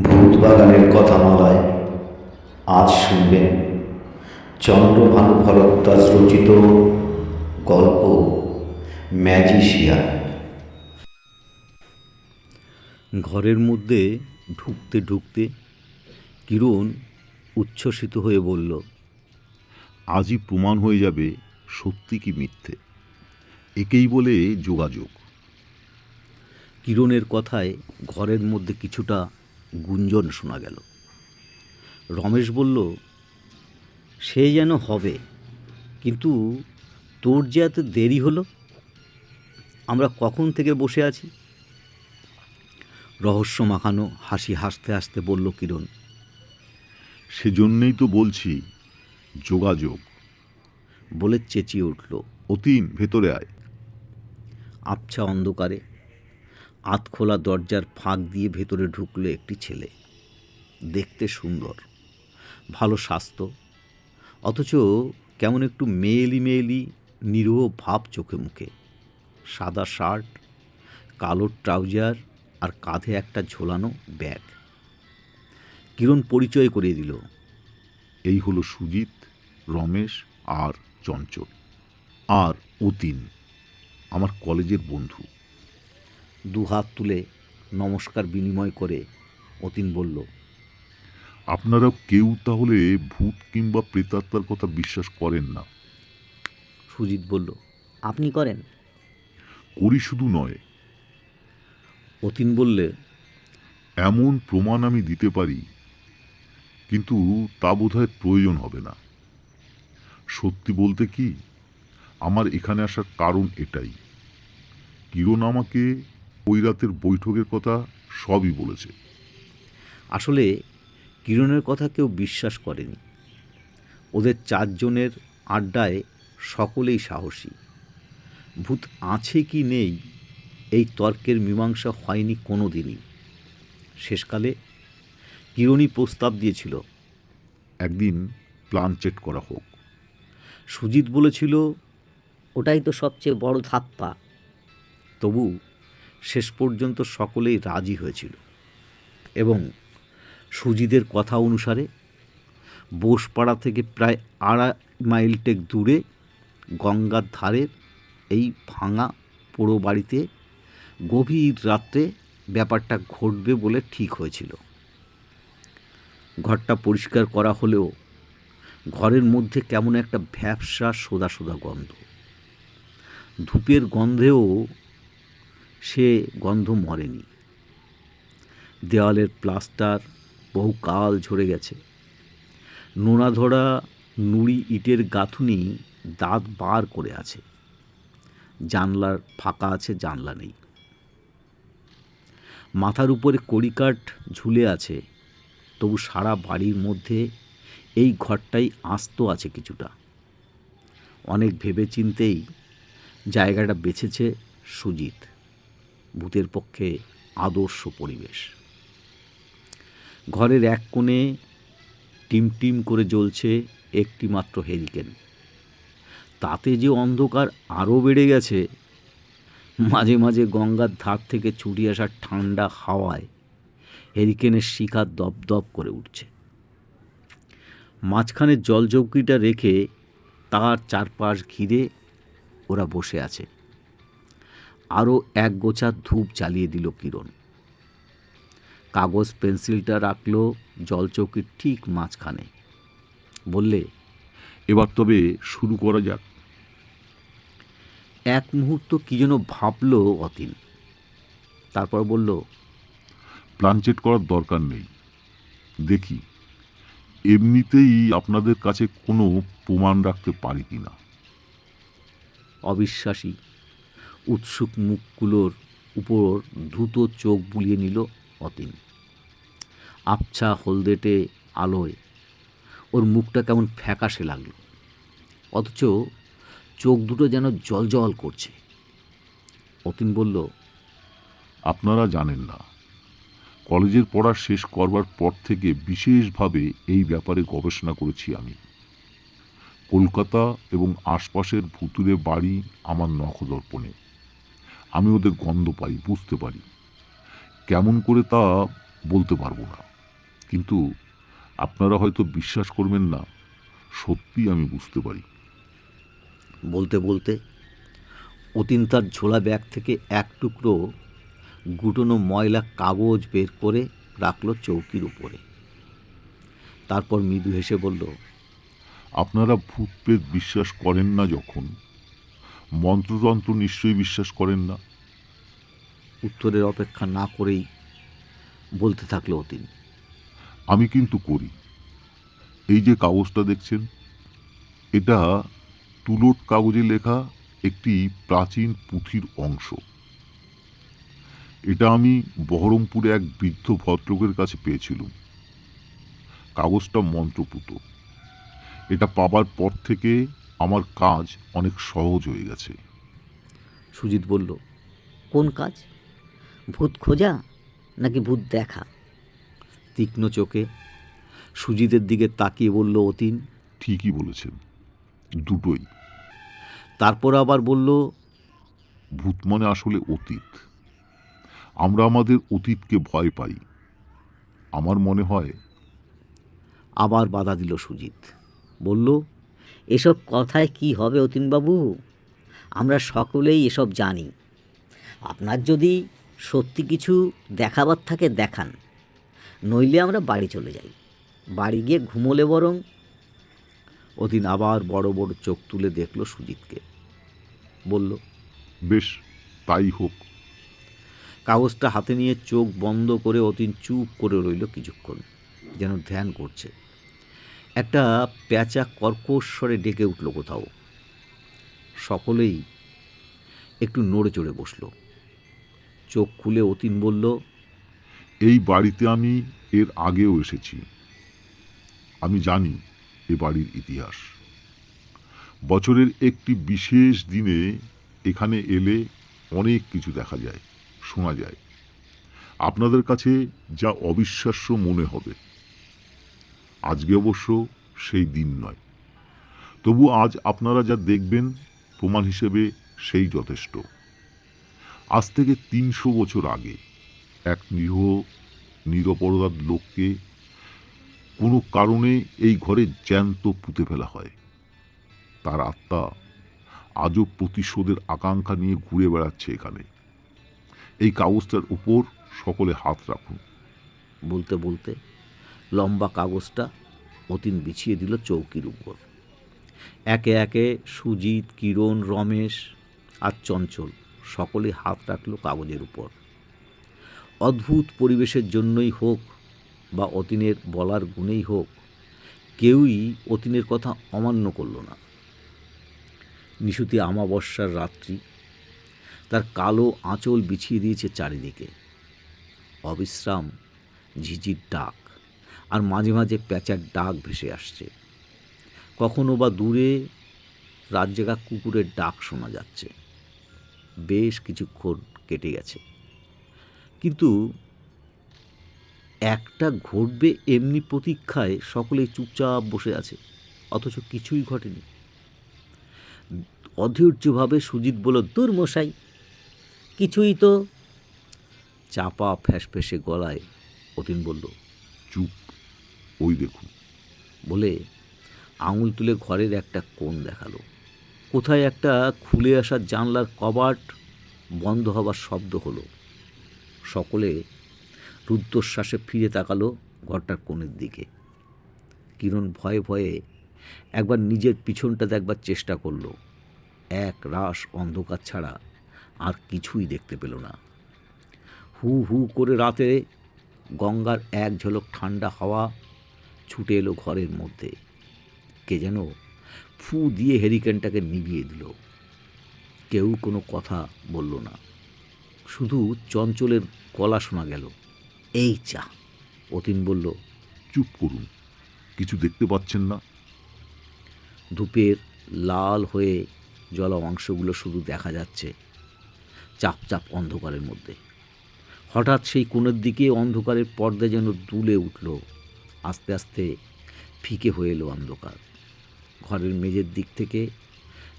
ভূতবাগানের কথামালায় আজ শুনবেন চন্দ্রভানু ভরদ্বাজ রচিত গল্প ম্যাজিশিয়ান। ঘরের মধ্যে ঢুকতে ঢুকতে কিরণ উচ্ছ্বসিত হয়ে বলল, আজই প্রমাণ হয়ে যাবে সত্যি কি মিথ্যে। একেই বলে যোগাযোগ। কিরণের কথায় ঘরের মধ্যে কিছুটা গুঞ্জন শোনা গেল। রমেশ বলল, সে যেন হবে, কিন্তু তোর যে এত দেরি হলো, আমরা কখন থেকে বসে আছি। রহস্য মাখানো হাসি হাসতে হাসতে বলল কিরণ, সেজন্যই তো বলছি যোগাযোগ। বলে চেঁচিয়ে উঠল, অতীন, ভেতরে আয়। আবছা অন্ধকারে আধখোলা দরজার ফাঁক দিয়ে ভেতরে ঢুকলো একটি ছেলে। দেখতে সুন্দর, ভালো স্বাস্থ্য, অথচ কেমন একটু মেয়েলি মেয়েলি নিরীহ ভাব চোখে মুখে। সাদা শার্ট, কালো ট্রাউজার আর কাঁধে একটা ঝোলানো ব্যাগ। কিরণ পরিচয় করিয়ে দিল, এই হলো সুজিত, রমেশ আর চঞ্চল আর অতীন, আমার কলেজের বন্ধু। দু হাত তুলে নমস্কার বিনিময় করে অতীন বলল, আপনারা কেউ তাহলে ভূত কিংবা প্রেতাত্মার কথা বিশ্বাস করেন না? সুজিত বলল, আপনি করেন? করি শুধু নয়, অতীন বললে, এমন প্রমাণ আমি দিতে পারি, কিন্তু তা বোধহয় প্রয়োজন হবে না। সত্যি বলতে কি, আমার এখানে আসার কারণ এটাই। কিরণ আমাকে ওই রাতের বৈঠকের কথা সবই বলেছে। আসলে কিরণের কথা কেউ বিশ্বাস করেনি। ওদের চারজনের আড্ডায় সকলেই সাহসী। ভূত আছে কি নেই এই তর্কের মীমাংসা হয়নি কোনো দিনই। শেষকালে কিরণই প্রস্তাব দিয়েছিল, একদিন প্ল্যান চেট করা হোক। সুজিত বলেছিল, ওটাই তো সবচেয়ে বড় ধাপ্পা। তবু শেষ পর্যন্ত সকলেই রাজি হয়েছিল এবং সুজিতের কথা অনুসারে বোসপাড়া থেকে প্রায় 2.5 মাইল টেক দূরে গঙ্গার ধারের এই ভাঙা পোড়ো বাড়িতে গভীর রাত্রে ব্যাপারটা ঘটবে বলে ঠিক হয়েছিল। ঘরটা পরিষ্কার করা হলেও ঘরের মধ্যে কেমন একটা ভ্যাপসা সোদা সোদা গন্ধ। ধূপের গন্ধেও সে গন্ধ মরেনি। দেওয়ালের প্লাস্টার বহুকাল ঝরে গেছে। নোনা ধরা নুড়ি ইটের গাঁথুনি দাঁত বার করে আছে। জানলার ফাঁকা আছে, জানলা নেই। মাথার উপরে কড়িকাঠ ঝুলে আছে, তবু সারা বাড়ির মধ্যে এই ঘরটাই আস্ত আছে কিছুটা। অনেক ভেবে চিন্তেই জায়গাটা বেছেছে সুজিত। ভূতের পক্ষে আদর্শ পরিবেশ। ঘরের এক কোণে টিমটিম করে জ্বলছে একটি মাত্র হেরিকেন। তাতে যে অন্ধকার আরও বেড়ে গেছে। মাঝে মাঝে গঙ্গার ধার থেকে ছুটে আসা ঠান্ডা হাওয়ায় হেরিকেনের শিখা দপদপ করে উঠছে। মাঝখানে জলচৌকিটা রেখে তার চারপাশ ঘিরে ওরা বসে আছে। আরও এক গোছা ধূপ জ্বালিয়ে দিল কিরণ। কাগজ পেন্সিলটা রাখলো জলচৌকির ঠিক মাঝখানে। বললে, এবার তবে শুরু করা যাক। এক মুহূর্ত কি যেন ভাবল অতীন, তারপর বলল, প্ল্যান চেট করার দরকার নেই। দেখি এমনিতেই আপনাদের কাছে কোনো প্রমাণ রাখতে পারি কিনা। অবিশ্বাসী উৎসুক মুখগুলোর উপর দ্রুত চোখ বুলিয়ে নিল অতীন। আবছা হলদেটে আলোয় ওর মুখটা কেমন ফ্যাকাশে লাগলো, অথচ চোখ দুটো যেন জলজল করছে। অতীন বলল, আপনারা জানেন না, কলেজের পড়া শেষ করবার পর থেকে বিশেষভাবে এই ব্যাপারে গবেষণা করেছি আমি। কলকাতা এবং আশপাশের ভুতুরে বাড়ি আমার নখদর্পণে। আমি ওদের গন্ধ পাই, বুঝতে পারি। কেমন করে তা বলতে পারবো না। কিন্তু আপনারা হয়তো বিশ্বাস করবেন না, সত্যি আমি বুঝতে পারি। বলতে বলতে অতীন তার ঝোলা ব্যাগ থেকে এক টুকরো গুটোনো ময়লা কাগজ বের করে রাখল চৌকির উপরে। তারপর মৃদু হেসে বলল, আপনারা ভূত প্রেত বিশ্বাস করেন না যখন, মন্ত্রতন্ত্র নিশ্চয়ই বিশ্বাস করেন না। উত্তরের অপেক্ষা না করেই বলতে থাকলো অতীন, আমি কিন্তু করি। এই যে কাগজটা দেখছেন, এটা তুলোট কাগজে লেখা একটি প্রাচীন পুঁথির অংশ। এটা আমি বহরমপুরে এক বৃদ্ধ ভদ্রলোকের কাছে পেয়েছিলাম। কাগজটা মন্ত্রপুত। এটা পাবার পর থেকে আমার কাজ অনেক সহজ হয়ে গেছে। সুজিত বলল, কোন কাজ? ভূত খোঁজা নাকি ভূত দেখা? তীক্ষ্ণ চোখে সুজিতের দিকে তাকিয়ে বলল অতীন, ঠিকই বলেছেন, দুটোই। তারপর আবার বলল, ভূত মানে আসলে অতীত। আমরা আমাদের অতীতকে ভয় পাই। আমার মনে হয়। আবার বাধা দিল সুজিত। বলল, এসব কথায় কি হবে অতীনবাবু? আমরা সকলেই এসব জানি। আপনার যদি সত্যি কিছু দেখাবার থাকে দেখান, নইলে আমরা বাড়ি চলে যাই। বাড়ি গিয়ে ঘুমোলে বরং। অতীন আবার বড় বড় চোখ তুলে দেখল সুজিতকে। বলল, বেশ, তাই হোক। কাগজটা হাতে নিয়ে চোখ বন্ধ করে অতীন চুপ করে রইল কিছুক্ষণ, যেন ধ্যান করছে। একটা প্যাঁচা কর্কশ্বরে ডেকে উঠল কোথাও। সকলেই একটু নড়ে চড়ে বসল। চোখ খুলে অতীন বলল, এই বাড়িতে আমি এর আগেও এসেছি। আমি জানি এ বাড়ির ইতিহাস। বছরের একটি বিশেষ দিনে এখানে এলে অনেক কিছু দেখা যায়, শোনা যায়। আপনাদের কাছে যা অবিশ্বাস্য মনে হবে। আজকে অবশ্য সেই দিন নয়, তবু আজ আপনারা যা দেখবেন প্রমাণ হিসেবে সেই যথেষ্ট। আজ থেকে ৩০০ বছর আগে এক নিরীহ নিরপরাধ লোককে কোনো কারণে এই ঘরে জ্যান্ত পুঁতে ফেলা হয়। তার আত্মা আজও প্রতিশোধের আকাঙ্ক্ষা নিয়ে ঘুরে বেড়াচ্ছে এখানে। এই কাগজটার উপর সকলে হাত রাখুন। বলতে বলতে লম্বা কাগজটা অতীন বিছিয়ে দিল চৌকির উপর। একে একে সুজিত, কিরণ, রমেশ আর চঞ্চল সকলে হাত রাখল কাগজের উপর। অদ্ভুত পরিবেশের জন্যই হোক বা অতীনের বলার গুণেই হোক, কেউই অতীনের কথা অমান্য করল না। নিশুতি আমাবস্যার রাত্রি, তার কালো আঁচল বিছিয়ে দিয়েছে চারিদিকে। অবিশ্রাম ঝিঝির ডাক আর মাঝে মাঝে প্যাঁচার ডাক ভেসে আসছে। কখনো বা দূরে রাত জাগা কুকুরের ডাক শোনা যাচ্ছে। বেশ কিছুক্ষণ কেটে গেছে, কিন্তু একটা ঘটবে এমনি প্রতীক্ষায় সকলেই চুপচাপ বসে আছে, অথচ কিছুই ঘটেনি। অধৈর্যভাবে সুজিত বলল, দূর মশাই, কিছুই তো। চাপা ফ্যাসফ্যাসে গলায় অতীন বলল, চুপ, ওই দেখুন। বলে আঙুল তুলে ঘরের একটা কোণ দেখালো। কোথায় একটা খুলে আসা জানলার কবাট বন্ধ হবার শব্দ হলো। সকলে রুদ্ধশ্বাসে ফিরে তাকালো ঘরটার কোণের দিকে। কিরণ ভয়ে ভয়ে একবার নিজের পিছনটা দেখবার চেষ্টা করলো। এক রাশ অন্ধকার ছাড়া আর কিছুই দেখতে পেল না। হু হু করে রাতে গঙ্গার এক ঝলক ঠান্ডা হাওয়া ছুটে এলো ঘরের মধ্যে। কে যেন ফু দিয়ে হেরিকেনটাকে নিভিয়ে দিল। কেউ কোনো কথা বলল না, শুধু চঞ্চলের গলা শোনা গেল, এই চা। অতীন বলল, চুপ করুন, কিছু দেখতে পাচ্ছেন না? ধূপের লাল হয়ে জ্বলা অংশগুলো শুধু দেখা যাচ্ছে চাপ চাপ অন্ধকারের মধ্যে। হঠাৎ সেই কোণের দিকে অন্ধকারের পর্দা যেন দুলে উঠল। আস্তে আস্তে ফিকে হয়ে এলো অন্ধকার। ঘরের মেঝের দিক থেকে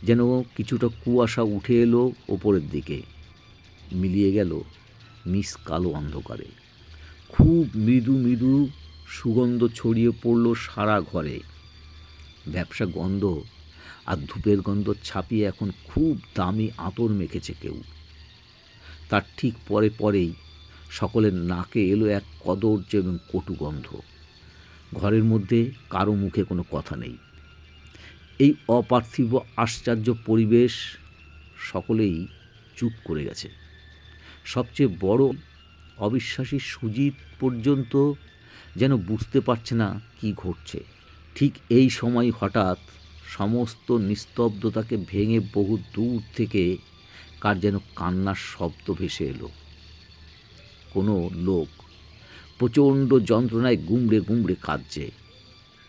যেন কিছুটা কুয়াশা উঠে এলো ওপরের দিকে, মিলিয়ে গেল মিস কালো অন্ধকারে। খুব মৃদু মৃদু সুগন্ধ ছড়িয়ে পড়ল সারা ঘরে। ব্যবসা গন্ধ আর ধূপের গন্ধ ছাপিয়ে এখন খুব দামি আতর মেখেছে কেউ। তার ঠিক পরেই সকলের নাকে এলো এক কদর্য এবং কটু গন্ধ। ঘরের মধ্যে কারো মুখে কোনো কথা নেই। এই অপার্থিব আশ্চর্য পরিবেশ, সকলেই চুপ করে গেছে। সবচেয়ে বড় অবিশ্বাসী সুজিত পর্যন্ত যেন বুঝতে পারছে না কি ঘটছে। ঠিক এই সময় হঠাৎ সমস্ত নিস্তব্ধতাকে ভেঙে বহু দূর থেকে কার যেন কান্নার শব্দ ভেসে এলো। কোনো লোক প্রচণ্ড যন্ত্রণায় গুমড়ে গুমড়ে কাঁদছে।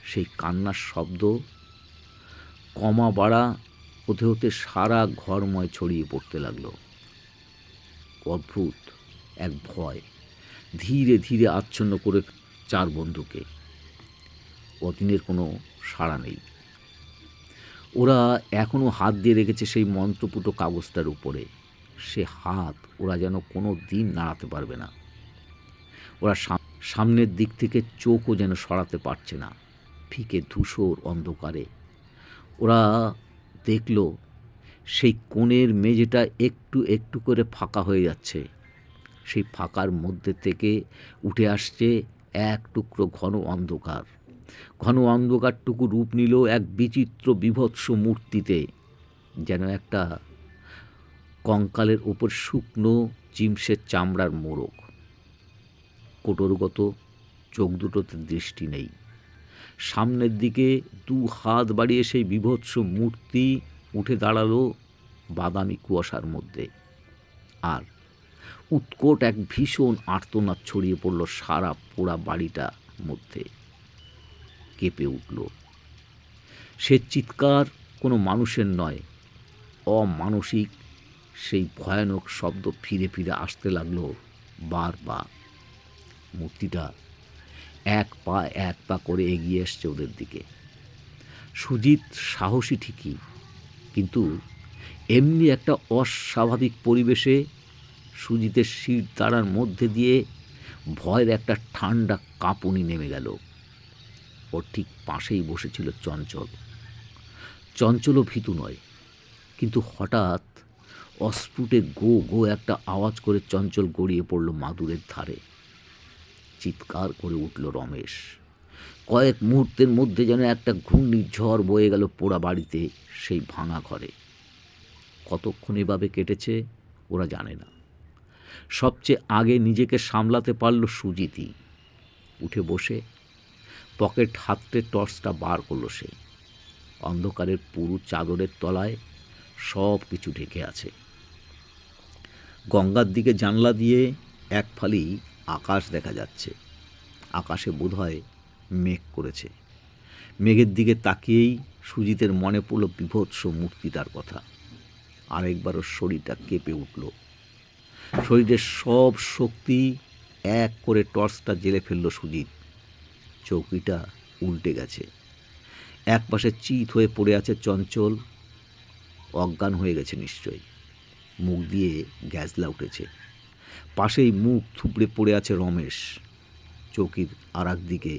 সেই কান্নার শব্দ কমা বাড়া হতে হতে সারা ঘরময় ছড়িয়ে পড়তে লাগলো। অদ্ভুত এক ভয় ধীরে ধীরে আচ্ছন্ন করে চার বন্ধুকে। অতীনের কোনো সাড়া নেই। ওরা এখনও হাত দিয়ে রেখেছে সেই মন্ত্রপুট কাগজটার উপরে। সে হাত ওরা যেন কোনো দিন নাড়াতে পারবে না। ওরা সামনের দিক থেকে চোখও যেন সরাতে পারছে না। ফিকে ধূসর অন্ধকারে ওরা দেখল সেই কোণের মেঝেটা একটু একটু করে ফাঁকা হয়ে যাচ্ছে। সেই ফাঁকার মধ্যে থেকে উঠে আসছে এক টুকরো ঘন অন্ধকার। ঘন অন্ধকারটুকু রূপ নিল এক বিচিত্র বিভৎস মূর্তিতে, যেন একটা কঙ্কালের ওপর শুকনো চিমসের চামড়ার মোড়ক। কোটরগত চোখ দুটোতে দৃষ্টি নেই। সামনের দিকে দু হাত বাড়িয়ে সেই বিভৎস মূর্তি উঠে দাঁড়ালো বাদামি কুয়াশার মধ্যে। আর উৎকট এক ভীষণ আর্তনাদ ছড়িয়ে পড়ল সারা পোড়া বাড়িটার মধ্যে। কেঁপে উঠল। সে চিৎকার কোনো মানুষের নয়, অমানসিক সেই ভয়ানক শব্দ ফিরে ফিরে আসতে লাগলো বারবার। মূর্তিটা এক পা করে এগিয়ে এসছে ওদের দিকে। সুজিত সাহসী ঠিকই, কিন্তু এমনি একটা অস্বাভাবিক পরিবেশে সুজিতের শির দাঁড়ার মধ্যে দিয়ে ভয়ের একটা ঠান্ডা কাঁপুনি নেমে গেল। ওর ঠিক পাশেই বসেছিল চঞ্চল। চঞ্চলও ভীতু নয়, কিন্তু হঠাৎ অস্ফুটে গো গো একটা আওয়াজ করে চঞ্চল গড়িয়ে পড়ল মাদুরের ধারে। চিৎকার করে উঠল রমেশ। কয়েক মুহূর্তের মধ্যে যেন একটা ঘূর্ণিঝড় বয়ে গেল পোড়া বাড়িতে, সেই ভাঙা ঘরে। কতক্ষণ এভাবে কেটেছে ওরা জানে না। সবচেয়ে আগে নিজেকে সামলাতে পারল সুজিতই। উঠে বসে পকেট হাতড়ে টর্চটা বার করল সে। অন্ধকারের পুরু চাদরের তলায় সব কিছু ঢেকে আছে। গঙ্গার দিকে জানলা দিয়ে এক ফালি আকাশ দেখা যাচ্ছে। আকাশে বোধহয় মেঘ করেছে। মেঘের দিকে তাকিয়েই সুজিতের মনে পড়ল বিভৎস মূর্তিটার কথা। আরেকবারও শরীরটা কেঁপে উঠল। শরীরের সব শক্তি এক করে টর্চটা জ্বেলে ফেলল সুজিত। চৌকিটা উল্টে গেছে। এক পাশে চিত হয়ে পড়ে আছে চঞ্চল। অজ্ঞান হয়ে গেছে নিশ্চয়ই। মুখ দিয়ে গ্যাজলা উঠেছে। পাশেই মুখ থুবড়ে পড়ে আছে রমেশ। চৌকির আর এক দিকে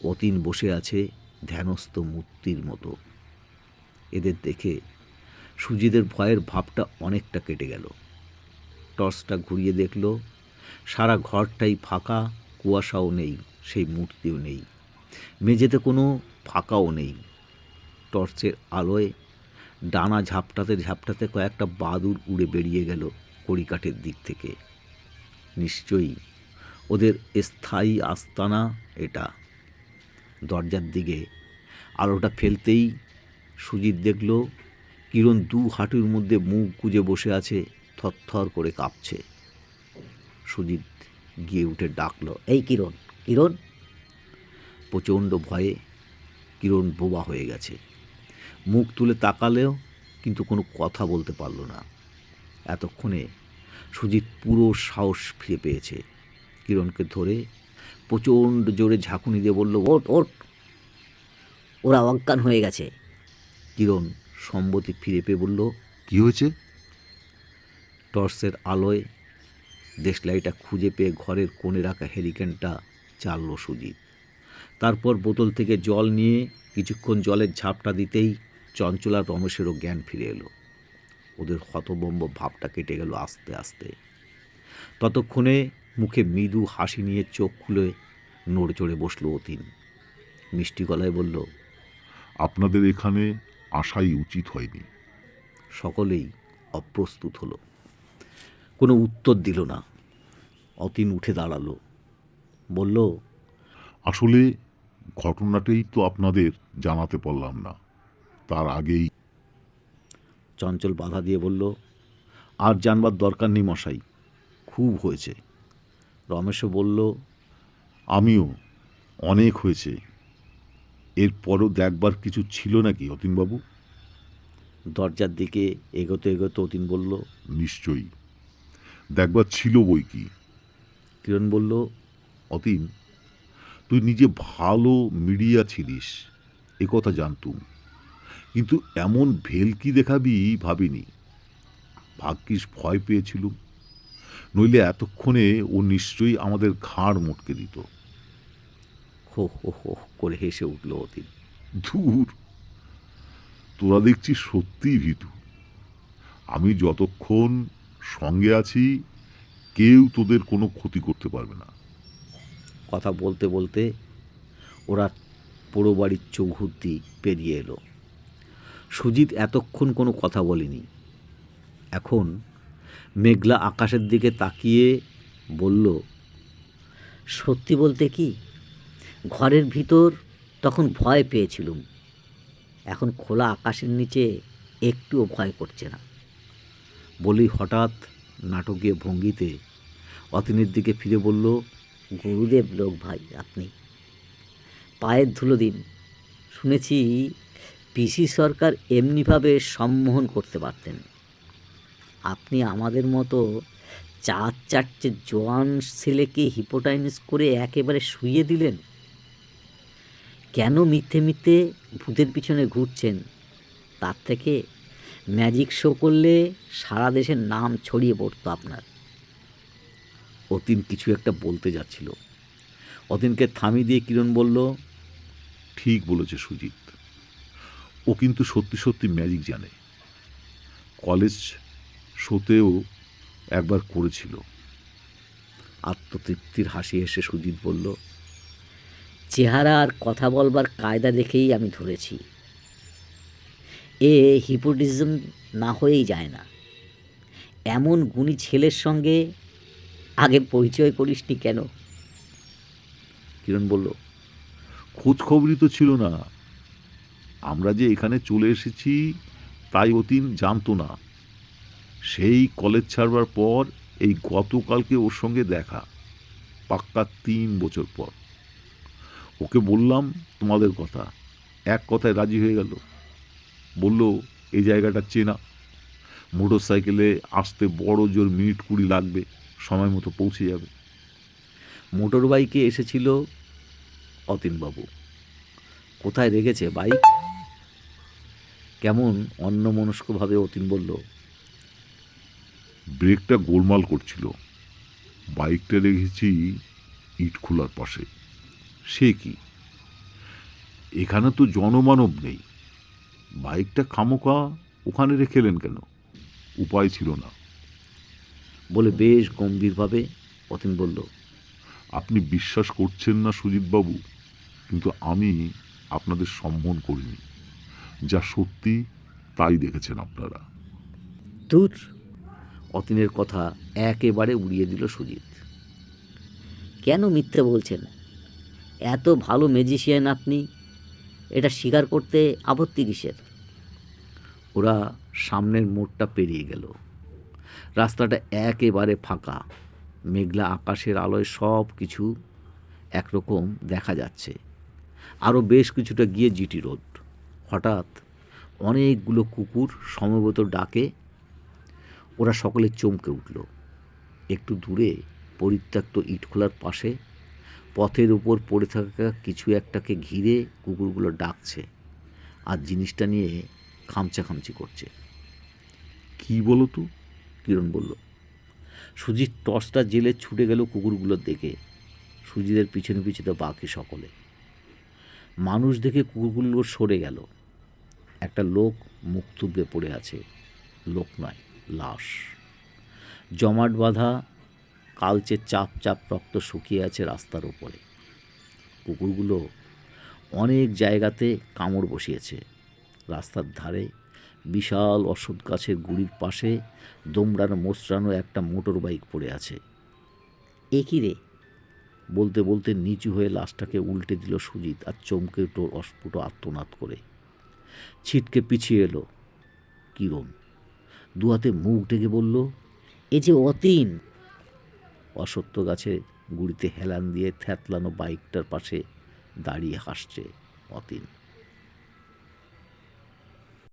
অতীন বসে আছে ধ্যানস্থ মূর্তির মতো। এদের দেখে সুজিতের ভয়ের ভাবটা অনেকটা কেটে গেল। টর্চটা ঘুরিয়ে দেখল সারা ঘরটাই ফাঁকা। কুয়াশাও নেই, সেই মূর্তিও নেই। মেঝেতে কোনো ফাঁকাও নেই। টর্চের আলোয় ডানা ঝাপটাতে ঝাপটাতে কয়েকটা বাদুড় উড়ে বেরিয়ে গেল কড়িকাঠের দিক থেকে। নিশ্চয়ই ওদের স্থায়ী আস্তানা এটা। দরজার দিকে আলোটা ফেলতেই সুজিত দেখল কিরণ দু হাঁটুর মধ্যে মুখ গুজে বসে আছে, থরথর করে কাঁপছে। সুজিত গিয়ে উঠে ডাকল, এই কিরণ, কিরণ। প্রচণ্ড ভয়ে কিরণ বোবা হয়ে গেছে। মুখ তুলে তাকালেও কিন্তু কোনো কথা বলতে পারল না। এতক্ষণে সুজিত পুরো সাহস ফিরে পেয়েছে। কিরণকে ধরে প্রচণ্ড জোরে ঝাঁকুনি দিয়ে বলল, ওঠ ওঠ, ওরা অজ্ঞান হয়ে গেছে। কিরণ সম্মতি ফিরে পেয়ে বলল, কি হয়েছে? টর্চের আলোয় দেশলাইটা খুঁজে পেয়ে ঘরের কোণে রাখা হ্যারিকেনটা চালল সুজিত। তারপর বোতল থেকে জল নিয়ে কিছুক্ষণ জলের ঝাপটা দিতেই চঞ্চল আর রমেশেরও জ্ঞান ফিরে এলো। ওদের হতভম্ব ভাবটা কেটে গেল আস্তে আস্তে। ততক্ষণে মুখে মৃদু হাসি নিয়ে চোখ খুলে নড়ে চড়ে বসল অতীন। মিষ্টি গলায় বলল, আপনাদের এখানে আসাই উচিত হয়নি। সকলেই অপ্রস্তুত হলো, কোনো উত্তর দিল না। অতীন উঠে দাঁড়ালো, বলল, আসলে ঘটনাটাই তো আপনাদের জানাতে পারলাম না, তার আগেই। চঞ্চল বাধা দিয়ে বলল, আর জানবার দরকার নেই মশাই, খুব হয়েছে। রমেশও বলল, আমিও, অনেক হয়েছে। এরপরও দেখবার কিছু ছিল নাকি অতীনবাবু? দরজার দিকে এগোতে এগোতে অতীন বলল। নিশ্চয়ই দেখবার ছিল বই কি। কিরণ বলল, অতীন, তুই নিজে ভালো মিডিয়া ছিলিস, এ কথা জানতুম, কিন্তু এমন ভেলকি দেখাবি ভাবিনি। ভাগ্যিস ভয় পেয়েছিলুম, নইলে এতক্ষণে ও নিশ্চয়ই আমাদের ঘাড় মোটকে দিত। হো হো হো করে হেসে উঠল অতীন। ধুর, তোরা দেখছি সত্যিই ভীতু। আমি যতক্ষণ সঙ্গে আছি কেউ তোদের কোনো ক্ষতি করতে পারবে না। কথা বলতে বলতে ওরা পোড়ো বাড়ির চৌহদ্দি পেরিয়ে এলো। সুজিত এতক্ষণ কোনো কথা বলেনি। এখন মেঘলা আকাশের দিকে তাকিয়ে বলল, সত্যি বলতে কি, ঘরের ভিতর তখন ভয় পেয়েছিলুম, এখন খোলা আকাশের নিচে একটুও ভয় করছে না। বলেই হঠাৎ নাটকীয় ভঙ্গিতে অতীনের দিকে ফিরে বলল, গুরুদেব লোক ভাই আপনি, পায়ের ধুলো দিন। শুনেছি পিসি সরকার এমনিভাবে সম্মোহন করতে পারতেন, আপনি আমাদের মতো চারটে জোয়ান ছেলেকে হিপোটাইমিস করে একেবারে শুইয়ে দিলেন। কেন মিথ্যে মিথ্যে ভূতের পিছনে ঘুরছেন? তার থেকে ম্যাজিক শো করলে সারা দেশের নাম ছড়িয়ে পড়তো আপনার। অতীন কিছু একটা বলতে যাচ্ছিল। অতীনকে থামিয়ে দিয়ে কিরণ বলল, ঠিক বলেছে সুজিত, ও কিন্তু সত্যি সত্যি ম্যাজিক জানে। কলেজ শোতেও একবার করেছিল। আত্মতৃপ্তির হাসি হেসে সুজিত বলল, চেহারা আর কথা বলবার কায়দা দেখেই আমি ধরেছি, এ হিপোটিজম না হয়েই যায় না। এমন গুণী ছেলের সঙ্গে আগে পরিচয় করিসনি কেন? কিরণ বলল, খোঁজ খবরই তো ছিল না। আমরা যে এখানে চলে এসেছি তাই অতীন জানতো না। সেই কলেজ ছাড়বার পর এই গতকালকে ওর সঙ্গে দেখা, পাক্কা 3 বছর পর। ওকে বললাম তোমাদের কথা, এক কথায় রাজি হয়ে গেল। বলল এই জায়গাটা চেনা, মোটর সাইকেলে আসতে বড় জোর মিনিট 20 লাগবে, সময় মতো পৌঁছে যাবে। মোটর বাইকে এসেছিল অতীনবাবু। কোথায় রেখেছে বাইক? কেমন অন্যমনস্কভাবে অতীন বলল, ব্রেকটা গোলমাল করছিল, বাইকটা রেখেছি ইট খোলার পাশে। সে কি, এখানে তো জনমানব নেই, বাইকটা খামোকা ওখানে রেখে এলেন কেন? উপায় ছিল না। বলে বেশ গম্ভীরভাবে অতীন বলল, আপনি বিশ্বাস করছেন না সুজিতবাবু, কিন্তু আমি আপনাদের সম্মান করিনি। যা সত্যি তাই দেখেছেন আপনারা। দূর, অতীনের কথা একেবারে উড়িয়ে দিল সুজিত। কেন মিথ্যে বলছেন? এত ভালো ম্যাজিশিয়ান আপনি, এটা স্বীকার করতে আপত্তি কিসের? ওরা সামনের মোড়টা পেরিয়ে গেল। রাস্তাটা একেবারে ফাঁকা, মেঘলা আকাশের আলোয় সব কিছু একরকম দেখা যাচ্ছে। আরও বেশ কিছুটা গিয়ে জিটি রোড। হঠাৎ অনেকগুলো কুকুর সমবেত ডাকে ওরা সকলে চমকে উঠল। একটু দূরে পরিত্যক্ত ইটখোলার পাশে পথের উপর পড়ে থাকা কিছু একটাকে ঘিরে কুকুরগুলো ডাকছে আর জিনিসটা নিয়ে খামচাখামচি করছে। কি বলো তো? কিরণ বলল। সুজিত টর্চটা জেলে ছুটে গেল কুকুরগুলোর দিকে। সুজিতের পিছনে পিছনে বাকি সকলে। মানুষ দেখে কুকুরগুলো সরে গেল। একটা লোক মুখ থুবড়ে পড়ে আছে। লোক নয়, লাশ। জমাট বাঁধা কালচে চাপ চাপ রক্ত শুকিয়ে আছে রাস্তার ওপরে। কুকুরগুলো অনেক জায়গাতে কামড় বসিয়েছে। রাস্তার ধারে বিশাল অশ্বত্থ গাছের গুড়ির পাশে দোমড়ানো মোচড়ানো একটা মোটর বাইক পড়ে আছে। এ কী রে? বলতে বলতে নিচু হয়ে লাশটাকে উল্টে দিল সুজিত, আর চমকে উঠল অস্ফুট আর্তনাদ করে। ছিটকে পিছিয়ে এলো কিরণ, দু হাতে মুখ ঢেকে বলল, এ যে অতীন। অশ্বত্থ গাছে গুড়িতে হেলান দিয়ে থ্যাতলানো বাইকটার পাশে দাঁড়িয়ে হাসছে অতীন।